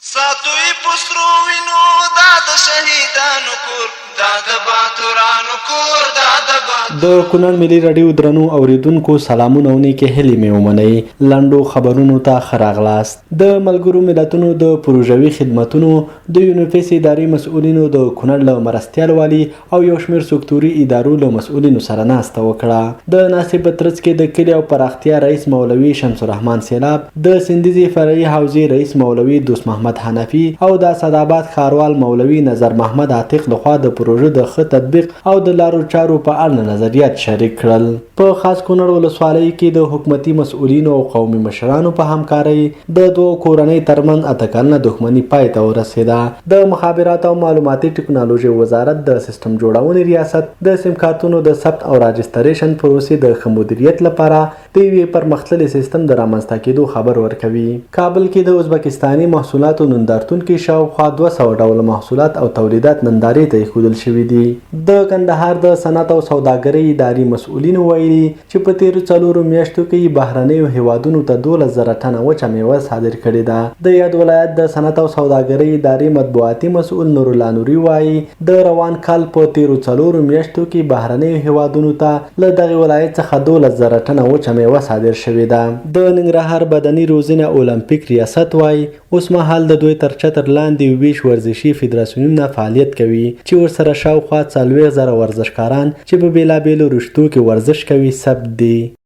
ساتوي پسرو وینو دا د شهیدانو کور دا د باتورانو کور دا د کونړ ملي راډیو درنو اوریدونکو سلامونه او نیکې هیلې مې ومنئ. لنډو خبرونو ته ښه راغلاست. د ملګرو ملتونو د پروژوي خدمتونو د یونیفیس اداري مسؤلینو د کونړ له مرستیال والي او یو شمېر سکتوري ادارو له مسؤلینو سره ناسته وکړه. د ناستې په ترڅ کې د کلي او پراختیا رئیس مولوي شمس الرحمن سیلاب، د سندیزي فرعي حوزې رئیس مولوي دوست محمد حنفي او د اسداباد ښاروال مولوي نظر محمد عتیق لخوا د پروژې د ښه تطبیق او د لارو چارو په اړه نظریات شریک کړل. په خاص کونړ ولسوالۍ کې د حکومتي مسؤلینو او قومي مشرانو په همکارۍ د دوو کورنۍ ترمنځ اته کلنه دښمني پای ته ورسېده. د مخابراتو او معلوماتي ټکنالوژي وزارت د سیستم جوړونې ریاست د سیم کارتونو د ثبت او راجستریشن پروسې د ښه مدیریت لپاره د یوې پرمختللي سیستم د رامنځته کېدو خبر ورکوي. کابل کې د ازبکستاني محصولاتو نندارتون کې شاوخوا 200 ډوله محصولات او تولیدات نندارې ته ایښودل شوي دي. د کندهار د صنعت او سوداګرۍ اداري مسؤلینو ویلي چې په تیرو 4 میاشتو کې بهرنیو هیوادونو ته 12,000 ټنه وچه میوه صادر کړې ده. د یاد ولایت د صنعت او سوداګرۍ ادارې مطبوعاتي مسؤل نورو وایي د روان کال په تیرو 4 میاشتو کې بهرنیو هیوادونو ته له دغه ولایت څخه 12,000 ټنه وچه میوه صادر شوې ده. د ننګرهار بدني روزنه اولمپیک ریاست وایي اوس مهال د دوی تر چتر لاندې 20 ورزشي فدراسیونونه فعالیت کوي چې ورسره شاوخوا 40,000 ورزشکاران چې په بېلابېلو رشتو کې ورزش کوي ثبت دي.